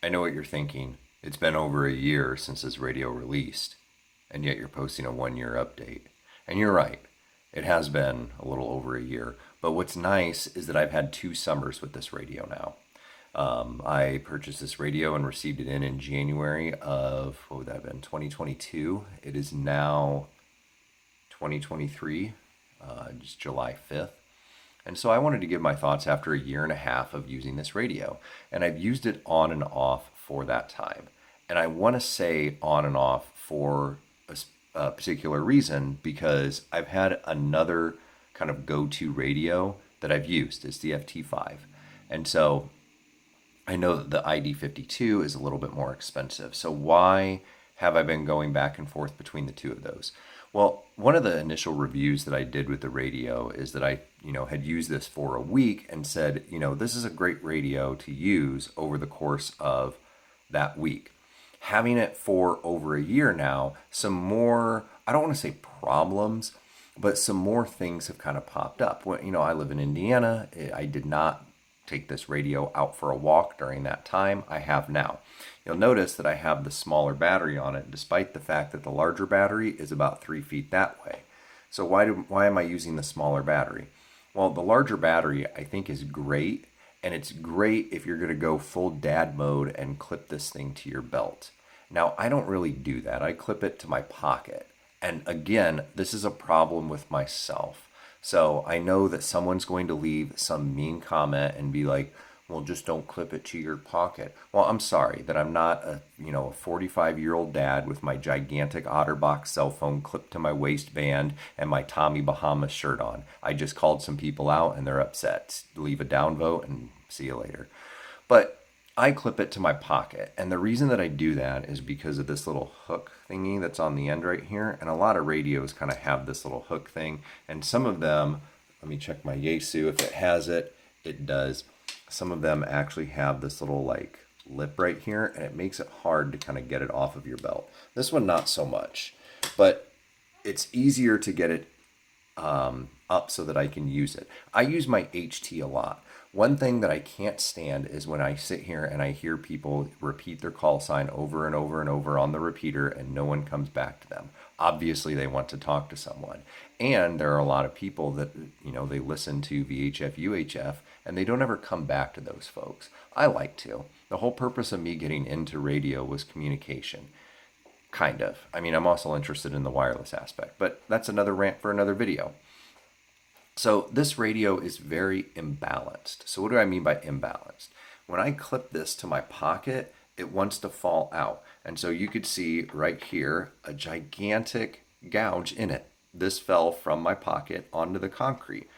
I know what you're thinking. It's been over a year since this radio released, and yet you're posting a 1 year update. And you're right, it has been a little over a year. But what's nice is that I've had 2 summers with this radio now. I purchased this radio and received it in January of, what would that have been, 2022. It is now 2023, just July 5th. And so I wanted to give my thoughts after a year and a half of using this radio. And I've used it on and off for that time. And I want to say on and off for a particular reason because I've had another kind of go-to radio that I've used. It's the FT5. And so I know that the ID-52 is a little bit more expensive. So why have I been going back and forth between the two of those? Well, one of the initial reviews that I did with the radio is that I, had used this for a week and said, this is a great radio to use over the course of that week. Having it for over a year now, some more, I don't want to say problems, but some more things have kind of popped up. Well, I live in Indiana. I did not take this radio out for a walk during that time. I have now. You'll notice that I have the smaller battery on it, despite the fact that the larger battery is about 3 feet that way. So why am I using the smaller battery? Well, the larger battery I think is great, and it's great if you're going to go full dad mode and clip this thing to your belt. Now, I don't really do that. I clip it to my pocket. And again, this is a problem with myself. So I know that someone's going to leave some mean comment and be like, well, just don't clip it to your pocket. Well, I'm sorry that I'm not a 45-year-old dad with my gigantic OtterBox cell phone clipped to my waistband and my Tommy Bahama shirt on. I just called some people out and they're upset. Leave a downvote and see you later. But I clip it to my pocket. And the reason that I do that is because of this little hook thingy that's on the end right here. And a lot of radios kind of have this little hook thing. And some of them, let me check my Yaesu. If it has it, it does. Some of them actually have this little lip right here, and it makes it hard to kind of get it off of your belt. This one, not so much, but it's easier to get it up so that I can use it. I use my HT a lot. One thing that I can't stand is when I sit here and I hear people repeat their call sign over and over and over on the repeater and no one comes back to them. Obviously, they want to talk to someone. And there are a lot of people that, they listen to VHF, UHF, and they don't ever come back to those folks. I like to. The whole purpose of me getting into radio was communication. Kind of. I mean, I'm also interested in the wireless aspect, but that's another rant for another video. So this radio is very imbalanced. So what do I mean by imbalanced? When I clip this to my pocket, it wants to fall out. And so you could see right here a gigantic gouge in it. This fell from my pocket onto the concrete.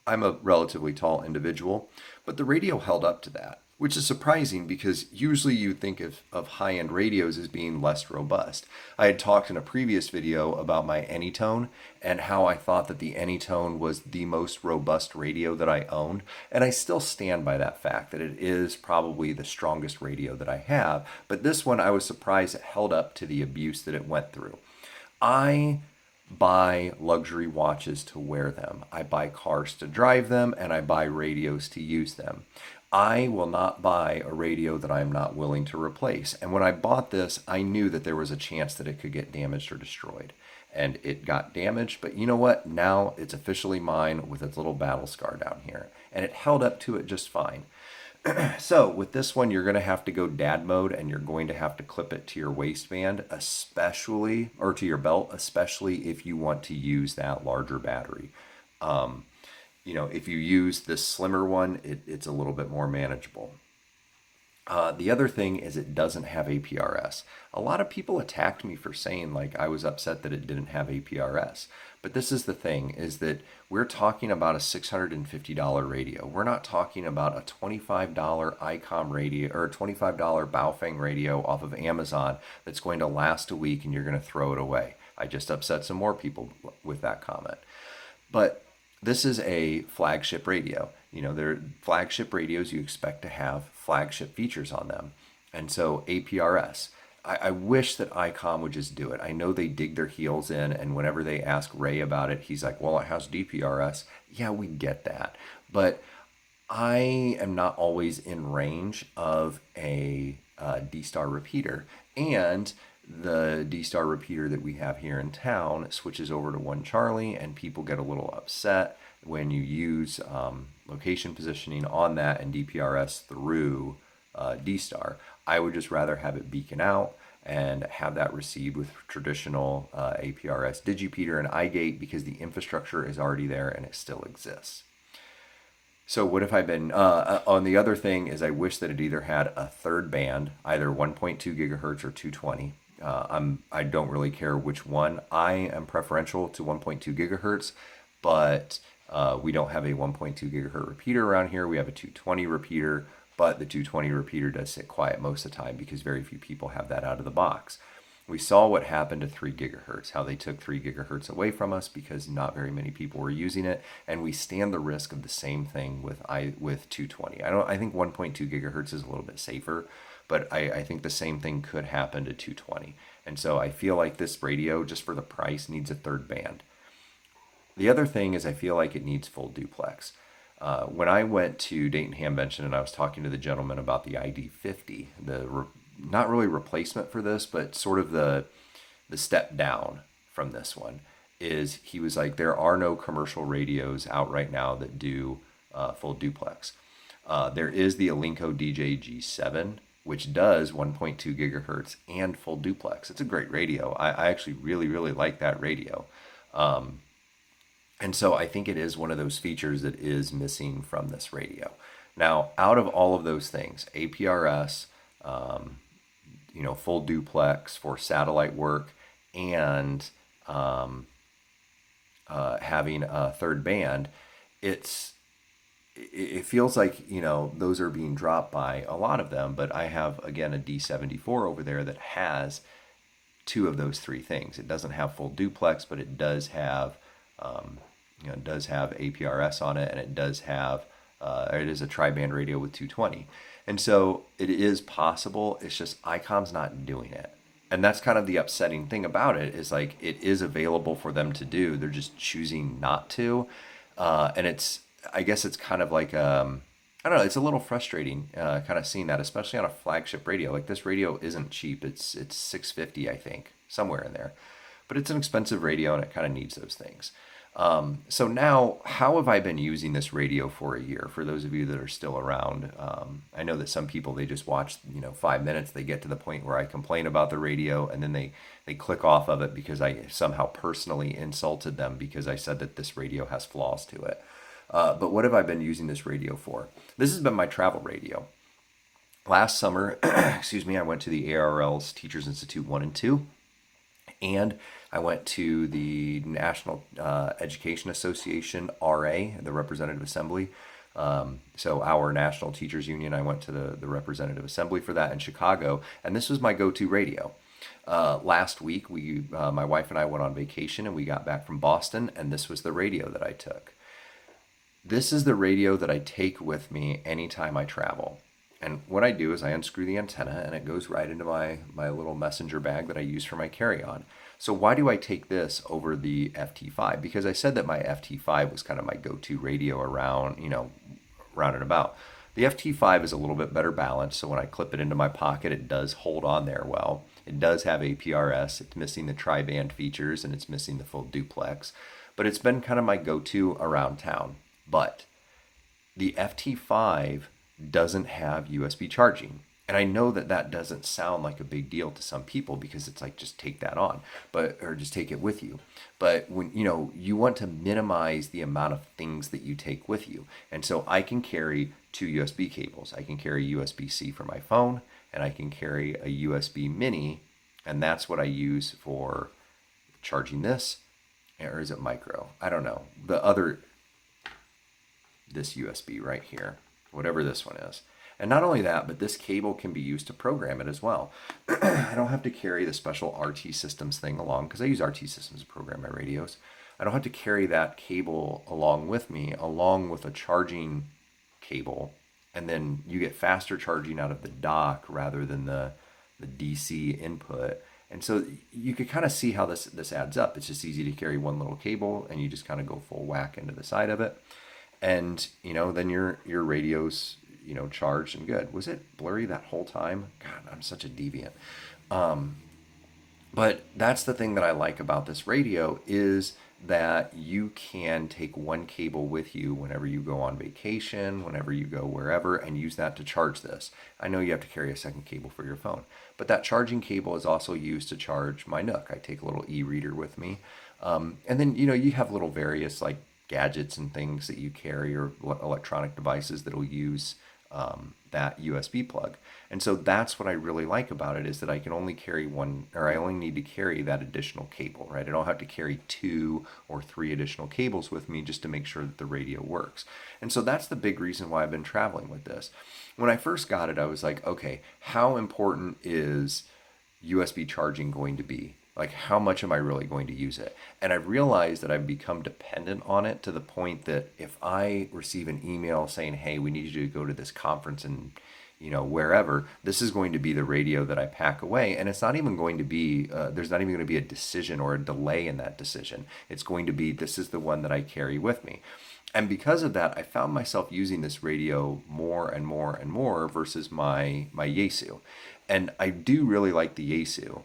I'm a relatively tall individual, but the radio held up to that, which is surprising because usually you think of high-end radios as being less robust. I had talked in a previous video about my Anytone and how I thought that the Anytone was the most robust radio that I owned, and I still stand by that fact that it is probably the strongest radio that I have, but this one I was surprised it held up to the abuse that it went through. I buy luxury watches to wear them. I buy cars to drive them, and I buy radios to use them. I will not buy a radio that I'm not willing to replace. And when I bought this, I knew that there was a chance that it could get damaged or destroyed. And it got damaged, but you know what? Now it's officially mine with its little battle scar down here. And it held up to it just fine. So with this one, you're going to have to go dad mode and you're going to have to clip it to your waistband, especially, or to your belt, especially if you want to use that larger battery. If you use this slimmer one, it's a little bit more manageable. The other thing is it doesn't have APRS. A lot of people attacked me for saying I was upset that it didn't have APRS. But this is the thing, is that we're talking about a $650 radio. We're not talking about a $25 Icom radio or a $25 Baofeng radio off of Amazon that's going to last a week and you're going to throw it away. I just upset some more people with that comment. But this is a flagship radio. They're flagship radios, you expect to have flagship features on them. And so APRS. I wish that Icom would just do it. I know they dig their heels in, and whenever they ask Ray about it, he's like, well, it has DPRS. Yeah, we get that. But I am not always in range of a D-Star repeater, and the D-Star repeater that we have here in town switches over to 1 Charlie, and people get a little upset when you use location positioning on that and DPRS through D-Star. I would just rather have it beacon out and have that received with traditional APRS digipeater and iGate, because the infrastructure is already there and it still exists. So what have I been on? The other thing is I wish that it either had a third band, either 1.2 gigahertz or 220. I don't really care which one. I am preferential to 1.2 gigahertz, but we don't have a 1.2 gigahertz repeater around here. We have a 220 repeater, but the 220 repeater does sit quiet most of the time because very few people have that out of the box. We saw what happened to 3 gigahertz, how they took 3 gigahertz away from us because not very many people were using it, and we stand the risk of the same thing with 220. I think 1.2 gigahertz is a little bit safer, but I think the same thing could happen to 220. And so I feel like this radio, just for the price, needs a third band. The other thing is I feel like it needs full duplex. When I went to Dayton Hamvention and I was talking to the gentleman about the ID-50, not really replacement for this, but sort of the step down from this one, is he was like, there are no commercial radios out right now that do full duplex. There is the Alinco DJ G7, which does 1.2 gigahertz and full duplex. It's a great radio. I actually really, really like that radio. And so I think it is one of those features that is missing from this radio. Now, out of all of those things, APRS, full duplex for satellite work, and having a third band, it feels like, those are being dropped by a lot of them. But I have, again, a D74 over there that has 2 of those 3 things. It doesn't have full duplex, but it does have, APRS on it, and it does have, it is a tri-band radio with 220. And so it is possible. It's just Icom's not doing it. And that's kind of the upsetting thing about it, is like, it is available for them to do. They're just choosing not to. And I guess it's kind of like, I don't know, it's a little frustrating kind of seeing that, especially on a flagship radio. Like, this radio isn't cheap. It's $650, I think, somewhere in there. But it's an expensive radio, and it kind of needs those things. So now, how have I been using this radio for a year? For those of you that are still around, I know that some people, they just watch, 5 minutes, they get to the point where I complain about the radio, and then they click off of it because I somehow personally insulted them because I said that this radio has flaws to it. But what have I been using this radio for? This has been my travel radio. Last summer, I went to the ARL's Teachers Institute 1 and 2. And I went to the National Education Association, RA, the Representative Assembly. So our National Teachers Union, I went to the Representative Assembly for that in Chicago. And this was my go-to radio. Last week, my wife and I went on vacation, and we got back from Boston, and this was the radio that I took. This is the radio that I take with me anytime I travel. And what I do is I unscrew the antenna, and it goes right into my little messenger bag that I use for my carry-on. So why do I take this over the FT5? Because I said that my FT5 was kind of my go-to radio around and about. The FT5 is a little bit better balanced, so when I clip it into my pocket, it does hold on there well. It does have APRS. It's missing the tri-band features, and it's missing the full duplex. But it's been kind of my go-to around town. But the FT5 doesn't have USB charging. And I know that doesn't sound like a big deal to some people because it's like, just take that on, or just take it with you. But when, you want to minimize the amount of things that you take with you. And so I can carry 2 USB cables. I can carry USB-C for my phone, and I can carry a USB mini. And that's what I use for charging this. Or is it micro? I don't know. This USB right here, whatever this one is. And not only that, but this cable can be used to program it as well. I don't have to carry the special RT Systems thing along, because I use RT Systems to program my radios. I don't have to carry that cable along with me, along with a charging cable. And then you get faster charging out of the dock rather than the DC input. And so you could kind of see how this adds up. It's just easy to carry one little cable, and you just kind of go full whack into the side of it. And, then your radio's, charged and good. Was it blurry that whole time? God, I'm such a deviant. But that's the thing that I like about this radio is that you can take one cable with you whenever you go on vacation, whenever you go wherever, and use that to charge this. I know you have to carry a second cable for your phone, but that charging cable is also used to charge my Nook. I take a little e-reader with me. And then, you have little various like gadgets and things that you carry or electronic devices that'll use that USB plug. And so that's what I really like about it is that I can only carry one, or I only need to carry that additional cable, right? I don't have to carry 2 or 3 additional cables with me just to make sure that the radio works. And so that's the big reason why I've been traveling with this. When I first got it, I was like, okay, how important is USB charging going to be? Like, how much am I really going to use it? And I've realized that I've become dependent on it to the point that if I receive an email saying, hey, we need you to go to this conference and, wherever, this is going to be the radio that I pack away. And it's not even going to be, there's not even going to be a decision or a delay in that decision. It's going to be, this is the one that I carry with me. And because of that, I found myself using this radio more and more and more versus my Yaesu. And I do really like the Yaesu.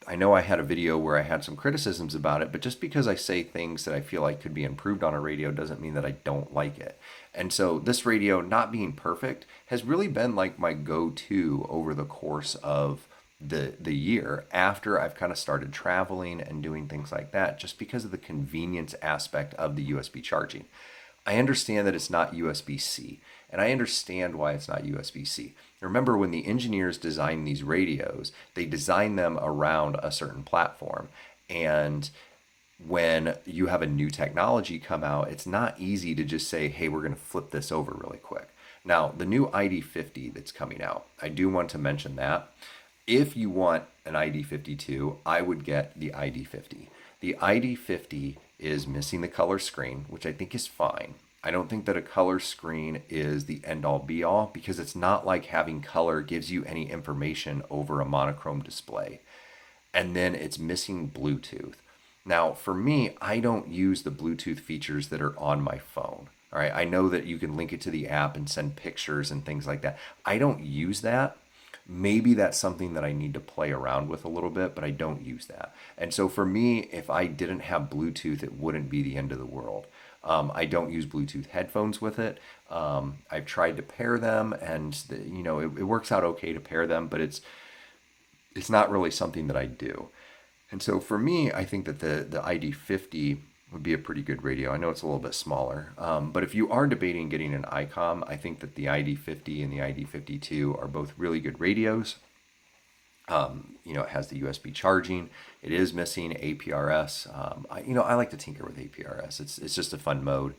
I know I had a video where I had some criticisms about it, but just because I say things that I feel like could be improved on a radio doesn't mean that I don't like it. And so this radio, not being perfect, has really been like my go-to over the course of the year after I've kind of started traveling and doing things like that, just because of the convenience aspect of the USB charging. I understand that it's not USB-C, and I understand why it's not USB-C. Remember, when the engineers designed these radios, they designed them around a certain platform. And when you have a new technology come out, it's not easy to just say, hey, we're going to flip this over really quick. Now, the new ID-50 that's coming out, I do want to mention that. If you want an ID-52, I would get the ID-50. The ID-50 is missing the color screen, which I think is fine. I don't think that a color screen is the end-all be-all because it's not like having color gives you any information over a monochrome display. And then it's missing Bluetooth. Now, for me, I don't use the Bluetooth features that are on my phone. All right, I know that you can link it to the app and send pictures and things like that. I don't use that. Maybe that's something that I need to play around with a little bit, but I don't use that. And so for me, if I didn't have Bluetooth, it wouldn't be the end of the world. I don't use Bluetooth headphones with it. I've tried to pair them, and it works out okay to pair them, but it's not really something that I do. And so for me, I think that the ID-50 would be a pretty good radio. I know it's a little bit smaller, but if you are debating getting an Icom, I think that the ID-50 and the ID-52 are both really good radios. It has the USB charging. It is missing APRS. I like to tinker with APRS. It's just a fun mode.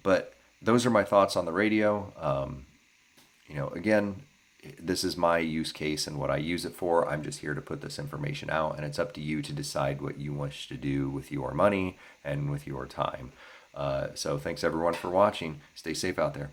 But those are my thoughts on the radio. Again, this is my use case and what I use it for. I'm just here to put this information out, and it's up to you to decide what you wish to do with your money and with your time. So thanks everyone for watching. Stay safe out there.